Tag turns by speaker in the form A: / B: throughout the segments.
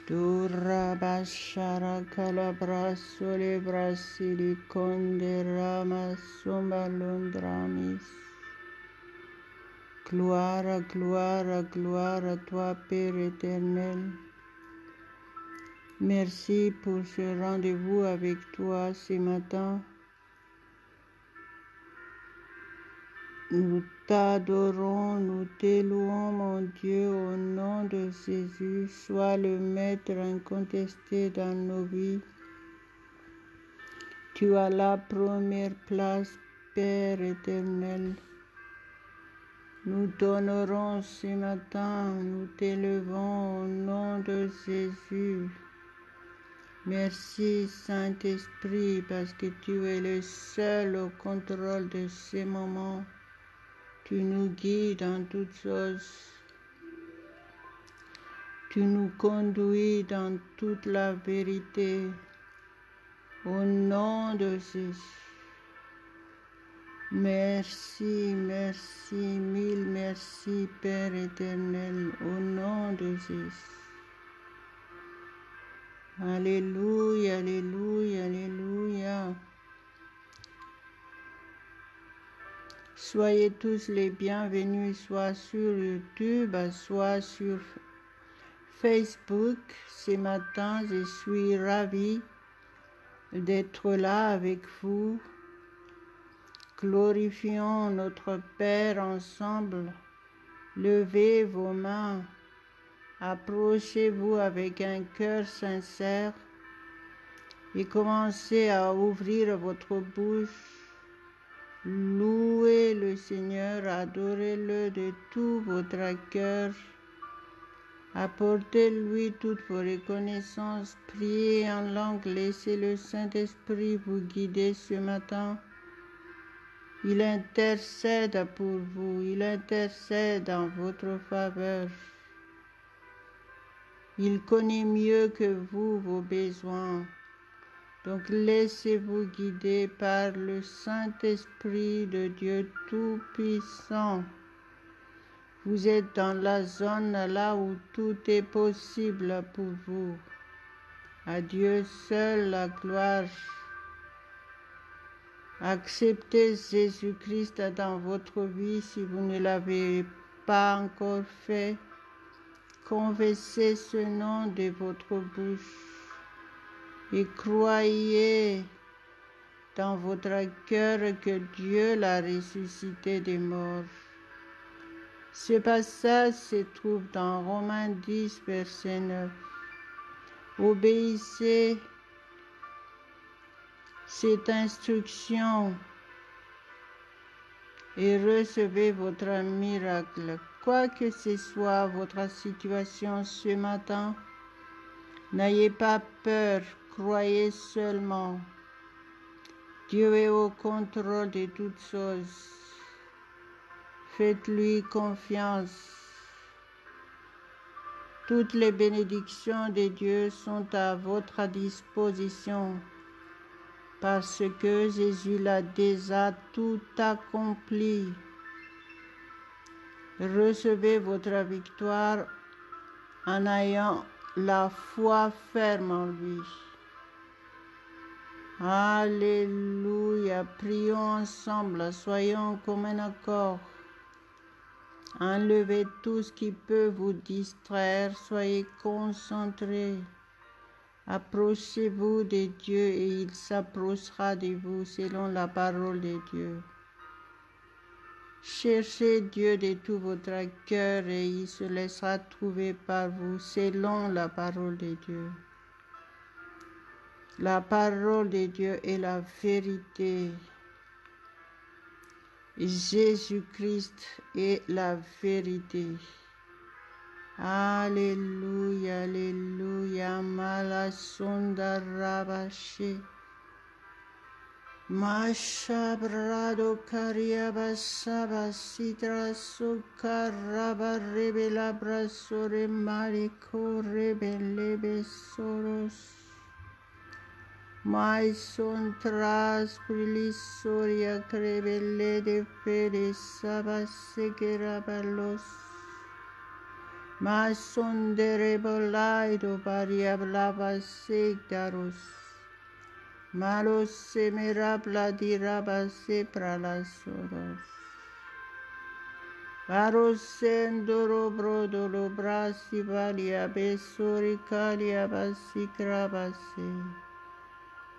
A: Dura bashara calabra sole brasili conderama sombalondramis. Gloire, gloire, gloire à toi, Père éternel. Merci pour ce rendez-vous avec toi ce matin. Nous t'adorons, nous t'élouons, mon Dieu, au nom de Jésus. Sois le maître incontesté dans nos vies. Tu as la première place, Père éternel. Nous t'honorons ce matin, nous t'élevons au nom de Jésus. Merci Saint-Esprit parce que tu es le seul au contrôle de ces moments. Tu nous guides dans toutes choses. Tu nous conduis dans toute la vérité. Au nom de Jésus. Merci, merci, mille merci, Père éternel, au nom de Jésus. Alléluia, alléluia, alléluia. Soyez tous les bienvenus, soit sur YouTube, soit sur Facebook. Ce matin, je suis ravie d'être là avec vous. Glorifions notre Père ensemble. Levez vos mains. Approchez-vous avec un cœur sincère et commencez à ouvrir votre bouche. Louez le Seigneur, adorez-le de tout votre cœur. Apportez-lui toutes vos reconnaissances. Priez en langue, laissez le Saint-Esprit vous guider ce matin. Il intercède pour vous, il intercède en votre faveur. Il connaît mieux que vous vos besoins. Donc laissez-vous guider par le Saint-Esprit de Dieu Tout-Puissant. Vous êtes dans la zone là où tout est possible pour vous. À Dieu seul la gloire. Acceptez Jésus-Christ dans votre vie si vous ne l'avez pas encore fait. Confessez ce nom de votre bouche et croyez dans votre cœur que Dieu l'a ressuscité des morts. Ce passage se trouve dans Romains 10, verset 9. Obéissez cette instruction et recevez votre miracle. Quoi que ce soit votre situation ce matin, n'ayez pas peur, croyez seulement. Dieu est au contrôle de toutes choses. Faites-lui confiance. Toutes les bénédictions de Dieu sont à votre disposition parce que Jésus l'a déjà tout accompli. Recevez votre victoire en ayant la foi ferme en lui. Alléluia. Prions ensemble, soyons comme un accord. Enlevez tout ce qui peut vous distraire, soyez concentrés. Approchez-vous de Dieu et il s'approchera de vous selon la parole de Dieu. Cherchez Dieu de tout votre cœur et il se laissera trouver par vous selon la parole de Dieu. La parole de Dieu est la vérité. Jésus-Christ est la vérité. Alléluia, alléluia, malasunda rabashi. Mashabrado kariabasaba sidra sukaraba rebela brasore mariko rebelebe soros. Mai son tras prilisoria crebelle de fede sabasegerabalos. Ma sondere bolaido variablava sectarus. Malos semerabla diraba sepralasoros. Varosendoro brodolo brasi valia besori calia basicrabase.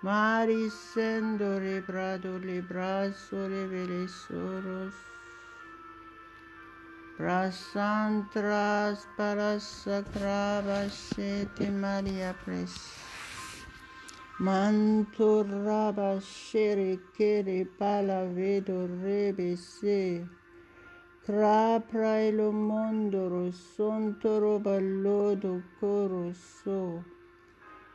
A: Marisendore brado le braso revelesoros. Prasantras parasacrabasete Maria pres. Mantorabashere kere palavedo rebese. Crapra e lo mondoro sontoro ballodo corosso.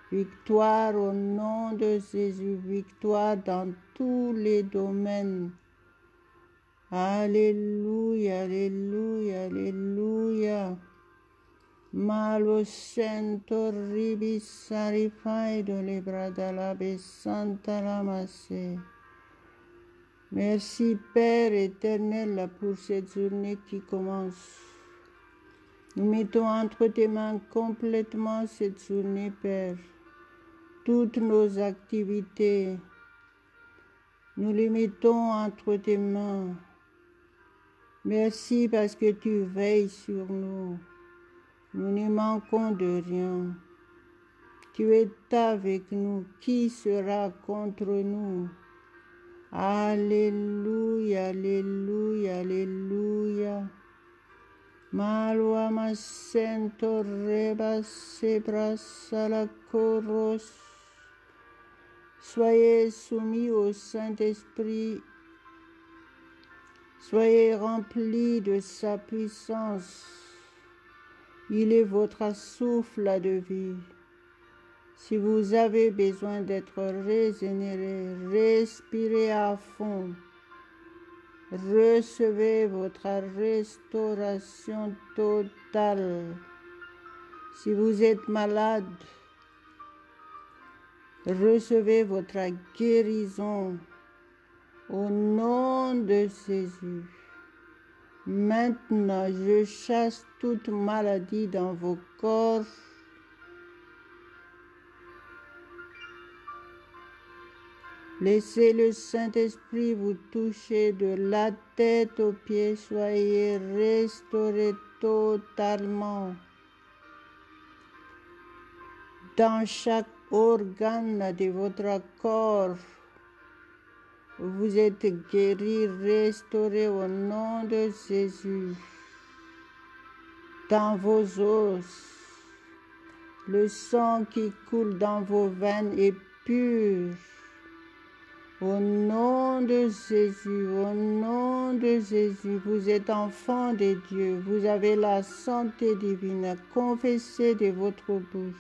A: Victoire au nom de Jésus, victoire dans tous les domaines. Alléluia, alléluia, alléluia. Malo sento ribis sarifaido le bradalabe santa ramasse. Merci Père éternel pour cette journée qui commence. Nous mettons entre tes mains complètement cette journée, Père. Toutes nos activités, nous les mettons entre tes mains. Merci parce que tu veilles sur nous. Nous ne manquons de rien. Tu es avec nous. Qui sera contre nous? Alléluia, alléluia, alléluia. Malua masento reba sebrasa la coros. Soyez soumis au Saint-Esprit. Soyez remplis de sa puissance. Il est votre souffle de vie. Si vous avez besoin d'être régénéré, respirez à fond. Recevez votre restauration totale. Si vous êtes malade, recevez votre guérison au nom de Jésus. Maintenant, je chasse toute maladie dans vos corps. Laissez le Saint-Esprit vous toucher de la tête aux pieds. Soyez restaurés totalement. Dans chaque organe de votre corps, vous êtes guéris, restaurés au nom de Jésus. Dans vos os, le sang qui coule dans vos veines est pur. Au nom de Jésus, au nom de Jésus, vous êtes enfant de Dieu, vous avez la santé divine, confessez de votre bouche.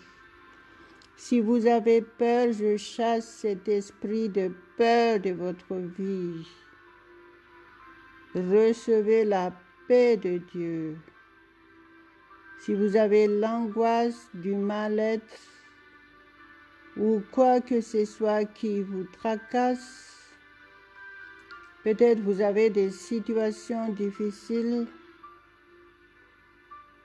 A: Si vous avez peur, je chasse cet esprit de peur de votre vie. Recevez la paix de Dieu. Si vous avez l'angoisse du mal-être ou quoi que ce soit qui vous tracasse, peut-être vous avez des situations difficiles,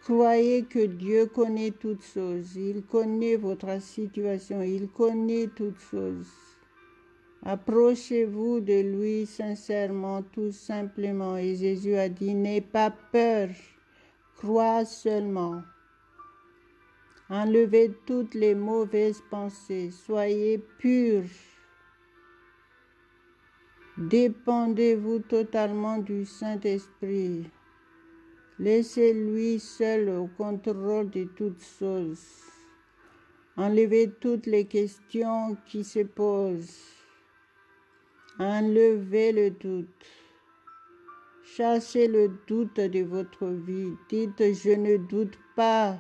A: croyez que Dieu connaît toutes choses. Il connaît votre situation, il connaît toutes choses. Approchez-vous de lui sincèrement, tout simplement. Et Jésus a dit, n'aie pas peur, crois seulement. Enlevez toutes les mauvaises pensées, soyez purs. Dépendez-vous totalement du Saint-Esprit. Laissez-lui seul au contrôle de toutes choses. Enlevez toutes les questions qui se posent. Enlevez le doute. Chassez le doute de votre vie. Dites, je ne doute pas.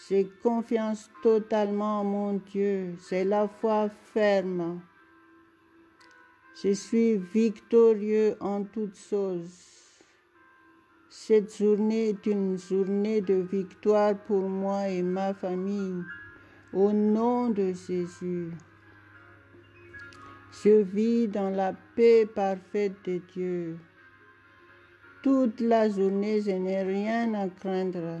A: J'ai confiance totalement en mon Dieu. C'est la foi ferme. Je suis victorieux en toutes choses. Cette journée est une journée de victoire pour moi et ma famille. Au nom de Jésus, je vis dans la paix parfaite de Dieu. Toute la journée, je n'ai rien à craindre.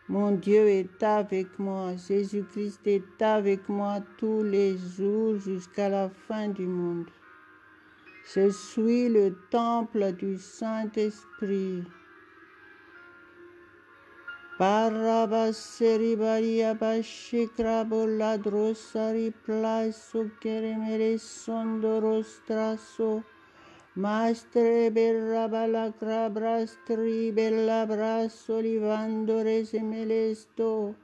A: Mon Dieu est avec moi. Jésus-Christ est avec moi tous les jours jusqu'à la fin du monde. Je suis le temple du Saint-Esprit. Barabaseri bariabashikrabo ladrosari plaso keremere sondorostraso. Mastre berrabala crabrastri bella brasso livandore semelesto.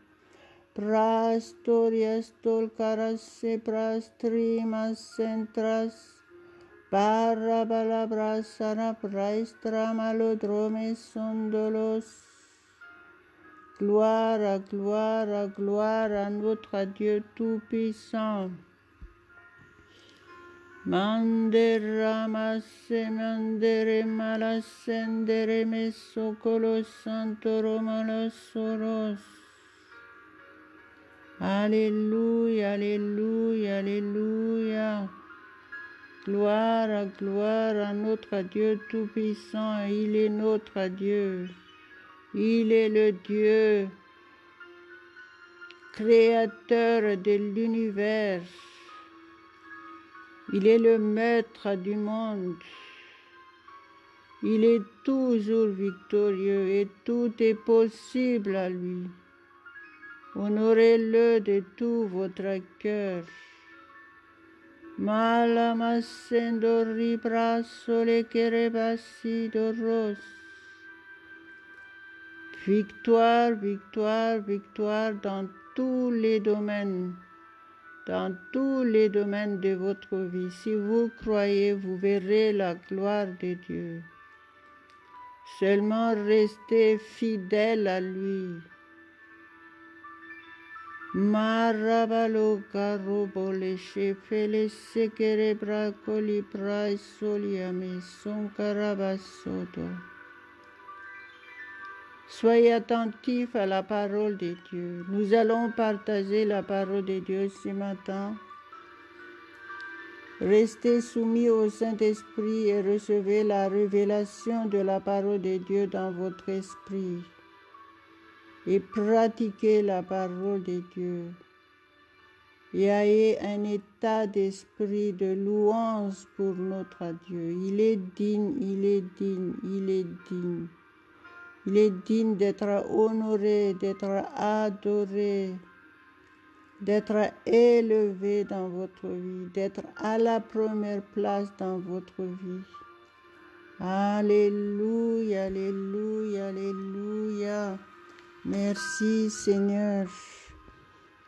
A: Prastoriastol carasse prastrimas centras. Barrabala brasana praestra malodrome sondolos. Gloire, gloire, gloire à notre Dieu Tout-Puissant. Mandere masse mandere malascendere messo colo santoro malasoros. Alléluia, alléluia, alléluia. Gloire, gloire à notre Dieu Tout-Puissant. Il est notre Dieu. Il est le Dieu créateur de l'univers. Il est le maître du monde. Il est toujours victorieux et tout est possible à lui. Honorez-le de tout votre cœur. Malamasendori brasole kerebasi doros. Victoire, victoire, victoire dans tous les domaines. Dans tous les domaines de votre vie. Si vous croyez, vous verrez la gloire de Dieu. Seulement restez fidèle à lui. Marabalo karobo le chefele sekere bracoli prai soliame son carabasoto. Soyez attentifs à la parole de Dieu. Nous allons partager la parole de Dieu ce matin. Restez soumis au Saint-Esprit et recevez la révélation de la parole de Dieu dans votre esprit. Et pratiquez la parole de Dieu. Et ayez un état d'esprit de louange pour notre Dieu. Il est digne, il est digne, il est digne. Il est digne d'être honoré, d'être adoré, d'être élevé dans votre vie, d'être à la première place dans votre vie. Alléluia, alléluia, alléluia. Merci Seigneur.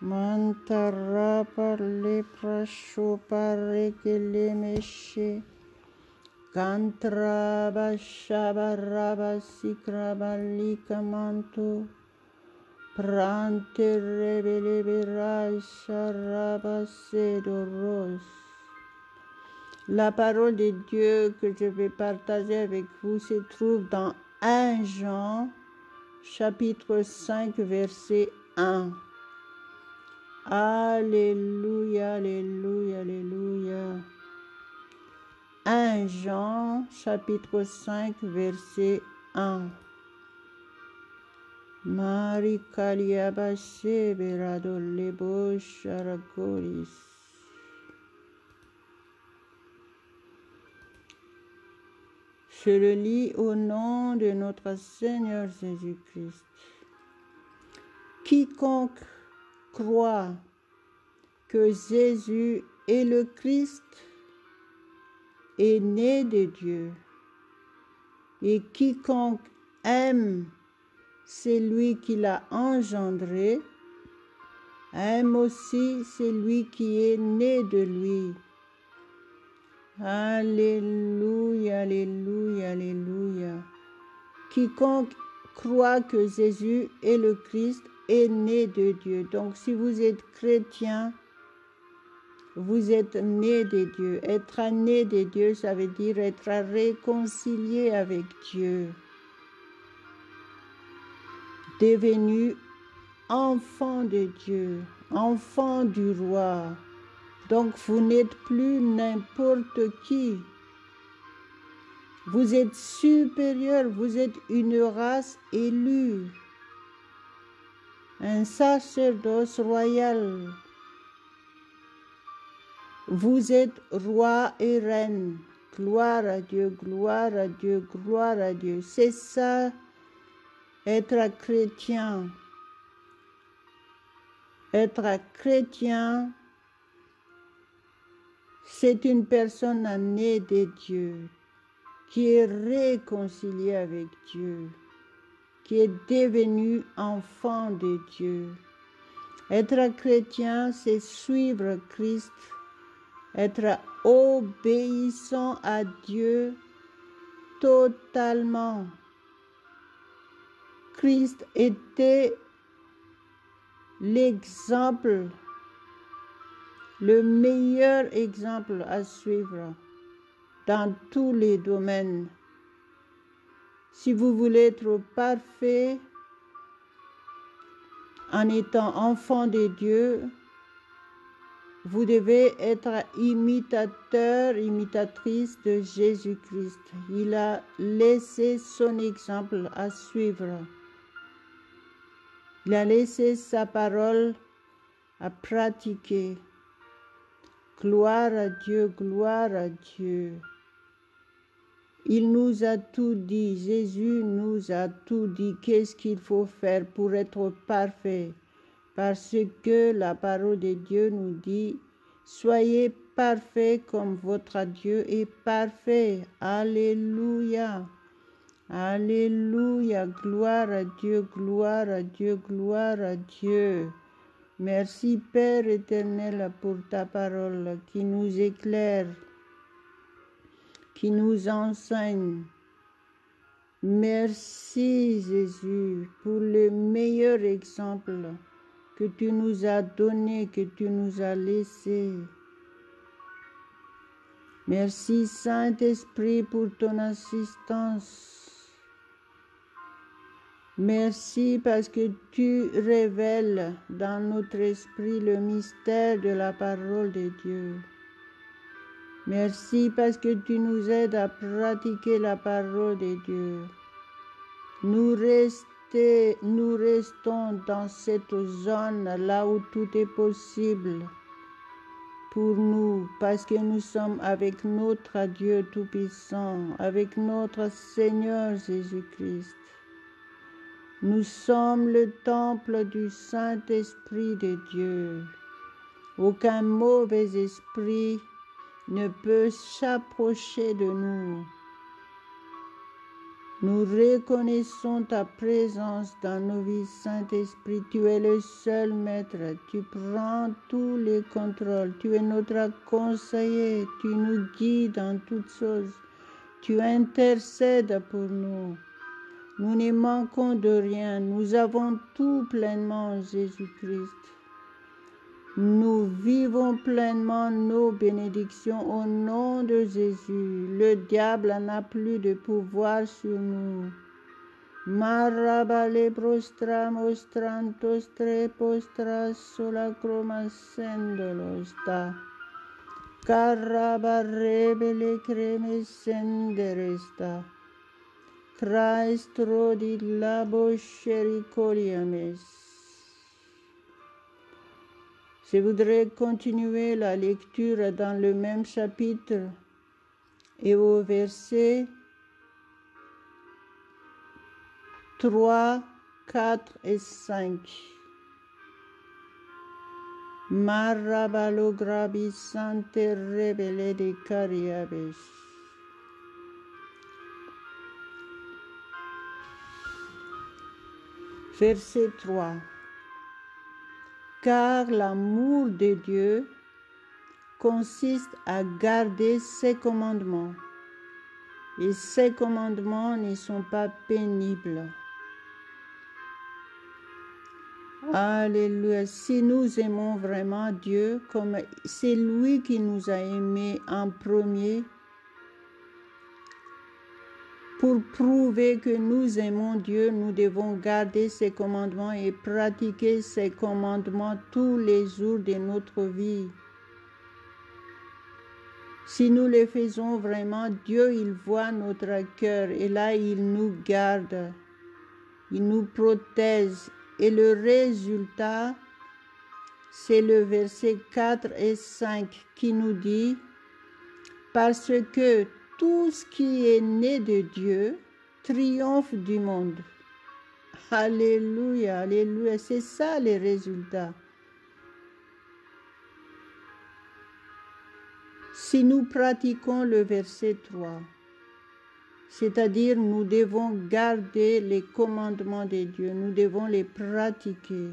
A: Mantara par les prachos par que les méchés. Kantra bashabaraba sikrabalika manto. Prante rebelebera sharaba sedoros. La parole de Dieu que je vais partager avec vous se trouve dans 1 Jean, chapitre 5, verset 1. Alléluia, alléluia, alléluia. 1 Jean, chapitre 5, verset 1. Mari kaliabashe berado lebo sharagoris. Je le lis au nom de notre Seigneur Jésus-Christ. Quiconque croit que Jésus est le Christ est né de Dieu, et quiconque aime celui qui l'a engendré, aime aussi celui qui est né de lui. Alléluia, alléluia, alléluia. Quiconque croit que Jésus est le Christ est né de Dieu. Donc si vous êtes chrétien, vous êtes né de Dieu. Être né de Dieu, ça veut dire être réconcilié avec Dieu. Devenu enfant de Dieu, enfant du roi. Donc vous n'êtes plus n'importe qui. Vous êtes supérieur, vous êtes une race élue. un sacerdoce royal. Vous êtes roi et reine. Gloire à Dieu, gloire à Dieu, gloire à Dieu. C'est ça, être chrétien. Être chrétien, c'est une personne née de Dieu, qui est réconciliée avec Dieu, qui est devenue enfant de Dieu. Être chrétien, c'est suivre Christ, être obéissant à Dieu totalement. Christ était l'exemple, le meilleur exemple à suivre dans tous les domaines. Si vous voulez être parfait en étant enfant de Dieu, vous devez être imitateur, imitatrice de Jésus-Christ. Il a laissé son exemple à suivre. Il a laissé sa parole à pratiquer. Gloire à Dieu, gloire à Dieu. Il nous a tout dit, Jésus nous a tout dit, qu'est-ce qu'il faut faire pour être parfait. Parce que la parole de Dieu nous dit, soyez parfaits comme votre Dieu est parfait. Alléluia. Alléluia. Gloire à Dieu, gloire à Dieu, gloire à Dieu. Merci Père éternel pour ta parole qui nous éclaire, qui nous enseigne. Merci Jésus pour le meilleur exemple que tu nous as donné, que tu nous as laissé. Merci Saint-Esprit pour ton assistance. Merci parce que tu révèles dans notre esprit le mystère de la parole de Dieu. Merci parce que tu nous aides à pratiquer la parole de Dieu. Nous restons dans cette zone là où tout est possible pour nous, parce que nous sommes avec notre Dieu Tout-Puissant, avec notre Seigneur Jésus-Christ. Nous sommes le temple du Saint-Esprit de Dieu. Aucun mauvais esprit ne peut s'approcher de nous. Nous reconnaissons ta présence dans nos vies, Saint-Esprit. Tu es le seul maître. Tu prends tous les contrôles. Tu es notre conseiller. Tu nous guides dans toutes choses. Tu intercèdes pour nous. Nous ne manquons de rien. Nous avons tout pleinement en Jésus-Christ. Nous vivons pleinement nos bénédictions au nom de Jésus. Le diable n'a plus de pouvoir sur nous. Marabale prostra mostrantos tre postra sola croma sendolosta. Carabarrebele creme senderesta. Christro di labo shericoliames. Je voudrais continuer la lecture dans le même chapitre et au verset 3, 4 et 5. Marabalo grabi sante rebele de cariabes. Verset 3. Car l'amour de Dieu consiste à garder ses commandements, et ses commandements ne sont pas pénibles. Alléluia. Si nous aimons vraiment Dieu, comme c'est lui qui nous a aimés en premier, pour prouver que nous aimons Dieu, nous devons garder ses commandements et pratiquer ses commandements tous les jours de notre vie. Si nous le faisons vraiment, Dieu, il voit notre cœur et là, il nous garde, il nous protège Et le résultat, c'est le verset 4 et 5 qui nous dit « Parce que tout ce qui est né de Dieu triomphe du monde. » Alléluia, alléluia, c'est ça les résultats. Si nous pratiquons le verset 3, c'est-à-dire nous devons garder les commandements de Dieu, nous devons les pratiquer.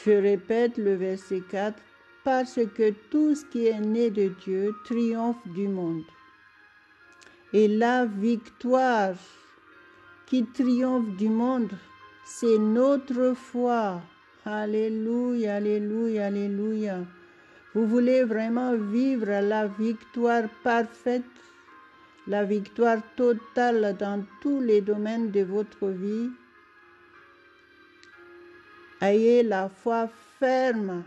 A: Je répète le verset 4, parce que tout ce qui est né de Dieu triomphe du monde. Et la victoire qui triomphe du monde, c'est notre foi. Alléluia, alléluia, alléluia. Vous voulez vraiment vivre la victoire parfaite, la victoire totale dans tous les domaines de votre vie? Ayez la foi ferme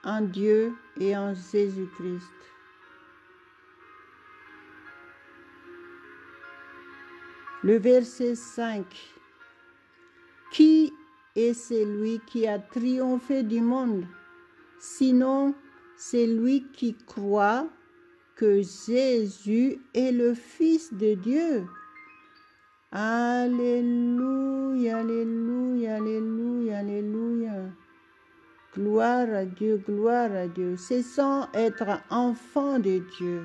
A: en Dieu et en Jésus-Christ. Le verset 5. Qui est celui qui a triomphé du monde? Sinon, c'est lui qui croit que Jésus est le Fils de Dieu. Alléluia, alléluia, alléluia, alléluia. Gloire à Dieu, gloire à Dieu. C'est sans être enfant de Dieu.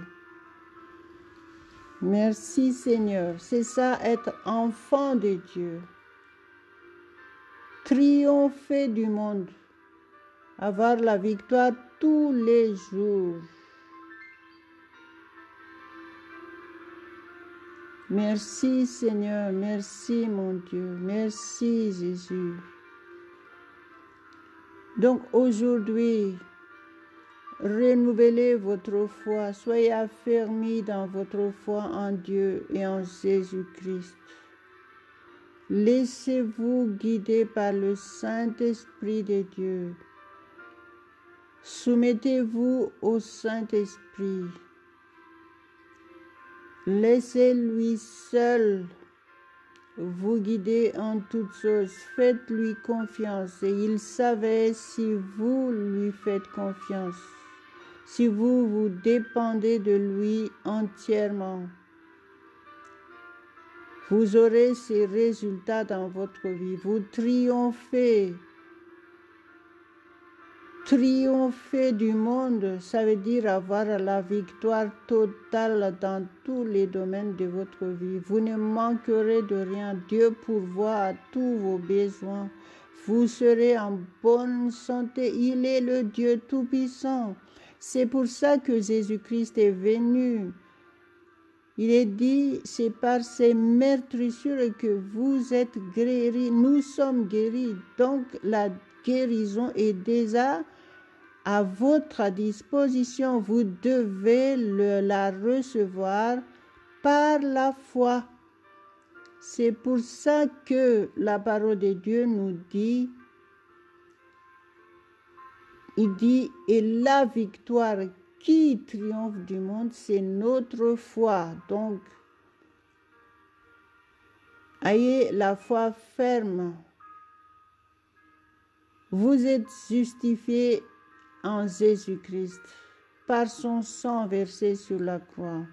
A: Merci Seigneur, c'est ça être enfant de Dieu. Triompher du monde, avoir la victoire tous les jours. Merci Seigneur, merci mon Dieu, merci Jésus. Donc aujourd'hui, renouvelez votre foi, soyez affermis dans votre foi en Dieu et en Jésus-Christ. Laissez-vous guider par le Saint-Esprit de Dieu. Soumettez-vous au Saint-Esprit. Laissez-lui seul vous guider en toutes choses. Faites-lui confiance et il savait si vous lui faites confiance, si vous vous dépendez de lui entièrement. Vous aurez ces résultats dans votre vie. Vous triomphez. Triompher du monde, ça veut dire avoir la victoire totale dans tous les domaines de votre vie. Vous ne manquerez de rien. Dieu pourvoit à tous vos besoins. Vous serez en bonne santé. Il est le Dieu Tout-Puissant. C'est pour ça que Jésus-Christ est venu. Il est dit, c'est par ces meurtrissures que vous êtes guéris. Nous sommes guéris. Donc la guérison est déjà à votre disposition. Vous devez la recevoir par la foi. C'est pour ça que la parole de Dieu nous dit, il dit, et la victoire qui triomphe du monde, c'est notre foi. Donc, ayez la foi ferme. Vous êtes justifiés en Jésus-Christ par son sang versé sur la croix.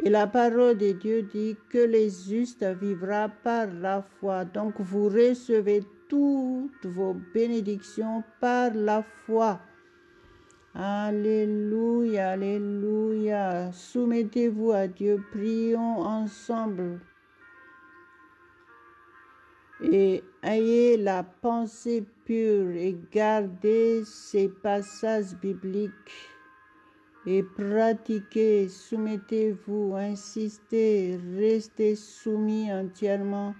A: Et la parole de Dieu dit que les justes vivront par la foi. Donc vous recevez toutes vos bénédictions par la foi. Alléluia, alléluia. Soumettez-vous à Dieu, prions ensemble. Et ayez la pensée pure et gardez ces passages bibliques et pratiquez, soumettez-vous, insistez, restez soumis entièrement.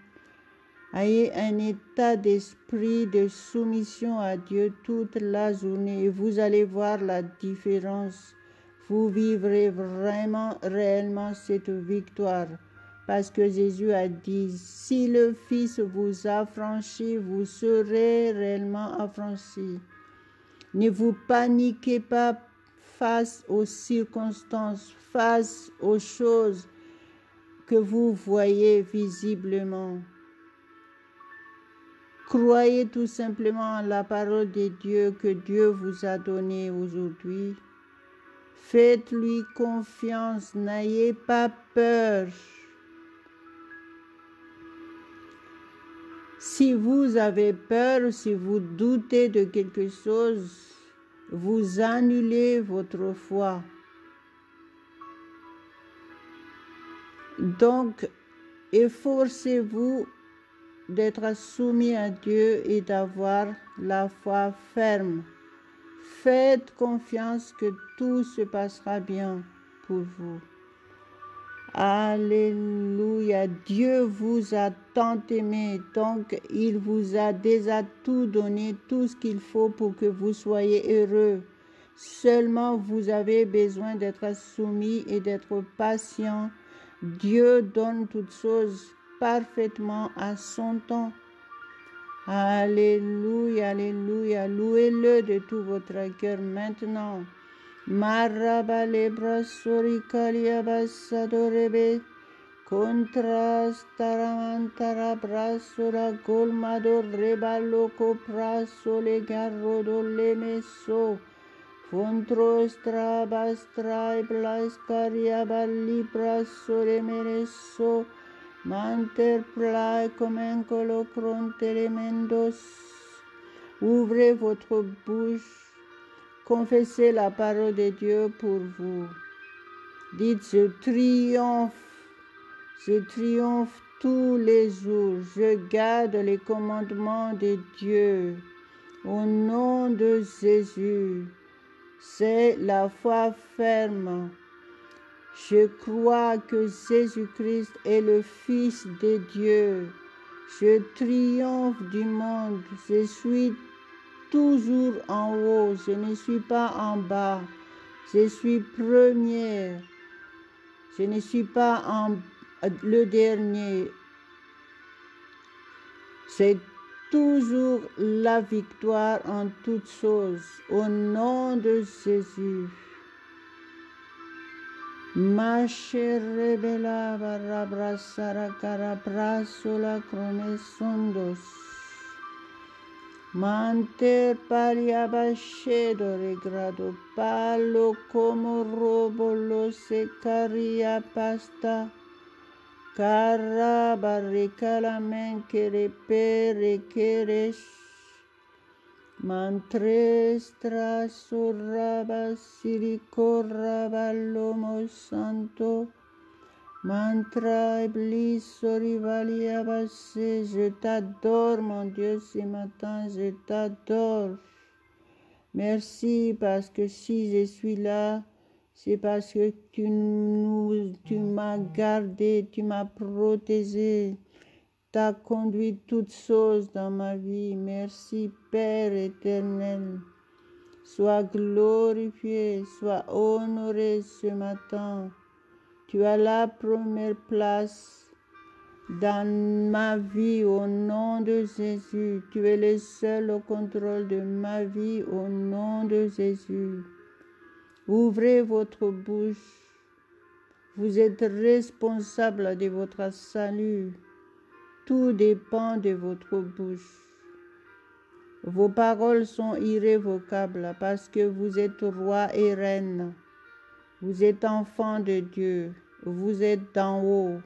A: Ayez un état d'esprit de soumission à Dieu toute la journée et vous allez voir la différence. Vous vivrez vraiment, réellement cette victoire. Parce que Jésus a dit, si le Fils vous affranchit, vous serez réellement affranchis. Ne vous paniquez pas face aux circonstances, face aux choses. que vous voyez visiblement. Croyez tout simplement en la parole de Dieu que Dieu vous a donnée aujourd'hui. Faites-lui confiance, n'ayez pas peur. Si vous avez peur, si vous doutez de quelque chose, vous annulez votre foi. Donc, efforcez-vous d'être soumis à Dieu et d'avoir la foi ferme. Faites confiance que tout se passera bien pour vous. Alléluia. Dieu vous a tant aimé, donc il vous a déjà tout donné, tout ce qu'il faut pour que vous soyez heureux. Seulement vous avez besoin d'être soumis et d'être patient. Dieu donne toutes choses parfaitement à son temps. Alléluia, alléluia. Louez-le de tout votre cœur maintenant. Marabale brasori kalia basadorebe contrastaramantara brasora golmado rebaloco praso le garrodo le meso fontrostra bastrai blascaria bali braso le mereso manterplai comme un colocron telemendos. Ouvrez votre bouche. Confessez la parole de Dieu pour vous. Dites, je triomphe tous les jours. Je garde les commandements de Dieu. Au nom de Jésus, c'est la foi ferme. Je crois que Jésus-Christ est le Fils de Dieu. Je triomphe du monde. Je suis toujours en haut, je ne suis pas en bas, je suis première, je ne suis pas le dernier. C'est toujours la victoire en toutes choses, au nom de Jésus. Ma chère rebella barabrasara carabrasola cronesondos. Manter pariabascedo regrado palo como robolo secaria pasta caraba recalamen que repere queresh mantrestra surraba siricorraba lomo santo Mantra Iblis Rivalia Bassé, je t'adore mon Dieu ce matin, je t'adore. Merci parce que si je suis là, c'est parce que tu m'as gardé, tu m'as protégé, tu as conduit toutes choses dans ma vie. Merci Père éternel. Sois glorifié, sois honoré ce matin. Tu as la première place dans ma vie au nom de Jésus. Tu es le seul au contrôle de ma vie au nom de Jésus. Ouvrez votre bouche. Vous êtes responsable de votre salut. Tout dépend de votre bouche. Vos paroles sont irrévocables parce que vous êtes roi et reine. Vous êtes enfant de Dieu, vous êtes d'en haut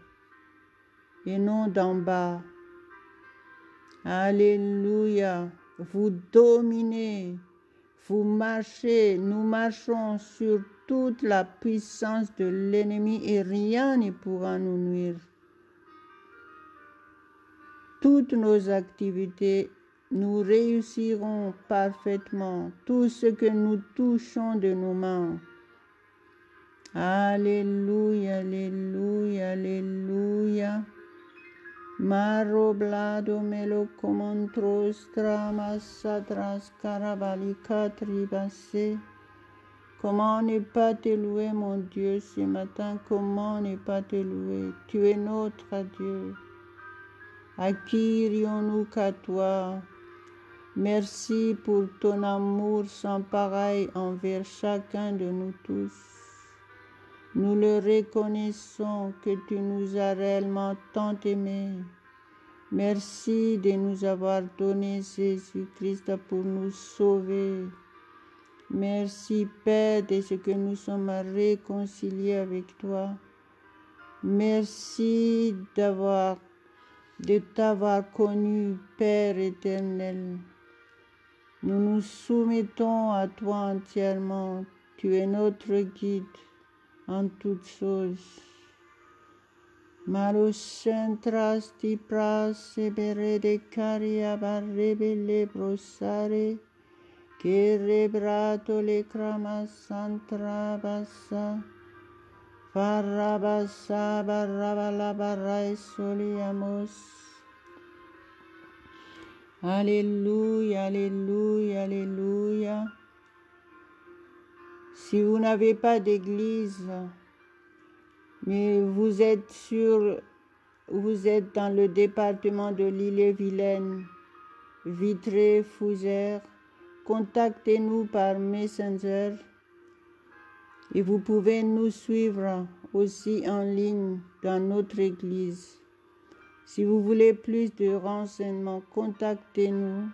A: et non d'en bas. Alléluia, vous dominez, vous marchez, nous marchons sur toute la puissance de l'ennemi et rien ne pourra nous nuire. Toutes nos activités, nous réussirons parfaitement, tout ce que nous touchons de nos mains. Alléluia, alléluia, alléluia. Maroblado melo comontros tramas atras carabalika tribase. Comment ne pas te louer, mon Dieu, ce matin? Comment ne pas te louer? Tu es notre Dieu. À qui irions-nous qu'à toi? Merci pour ton amour sans pareil envers chacun de nous tous. Nous le reconnaissons que tu nous as réellement tant aimés. Merci de nous avoir donné Jésus-Christ pour nous sauver. Merci, Père, de ce que nous sommes réconciliés avec toi. Merci de t'avoir connu, Père éternel. Nous nous soumettons à toi entièrement. Tu es notre guide en toutes choses. Malocentras tipras sebere de caria barrebele brosare, que rebrato le cramas santrabasa, farabasa barrabala barra soliamos. Alléluia, alléluia, alléluia. Si vous n'avez pas d'église, mais vous êtes dans le département de l'Ille-et-Vilaine, Vitré, Fougères, contactez-nous par Messenger et vous pouvez nous suivre aussi en ligne dans notre église. Si vous voulez plus de renseignements, contactez-nous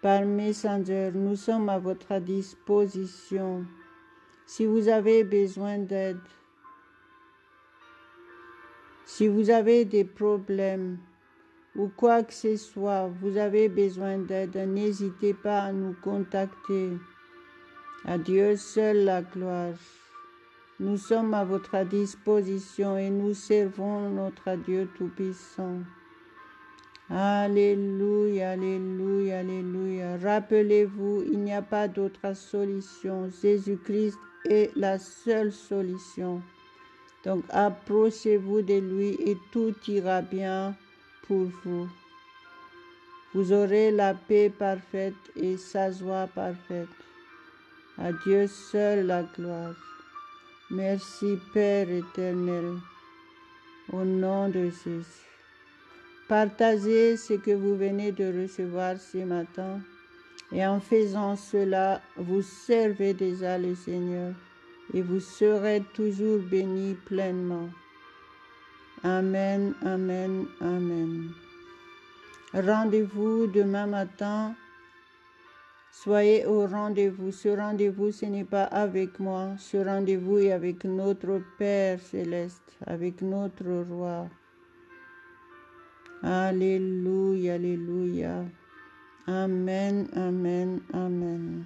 A: par Messenger. Nous sommes à votre disposition. Si vous avez besoin d'aide, si vous avez des problèmes ou quoi que ce soit, vous avez besoin d'aide, n'hésitez pas à nous contacter. À Dieu seul la gloire. Nous sommes à votre disposition et nous servons notre Dieu Tout-Puissant. Alléluia, alléluia, alléluia. Rappelez-vous, il n'y a pas d'autre solution. Jésus-Christ est la seule solution. Donc approchez-vous de lui et tout ira bien pour vous. Vous aurez la paix parfaite et sa joie parfaite. À Dieu seul la gloire. Merci Père éternel, au nom de Jésus. Partagez ce que vous venez de recevoir ce matin et en faisant cela, vous servez déjà le Seigneur et vous serez toujours bénis pleinement. Amen, amen, amen. Rendez-vous demain matin. Soyez au rendez-vous. Ce rendez-vous, ce n'est pas avec moi. Ce rendez-vous est avec notre Père céleste, avec notre Roi. Alléluia, alléluia. Amen, amen, amen.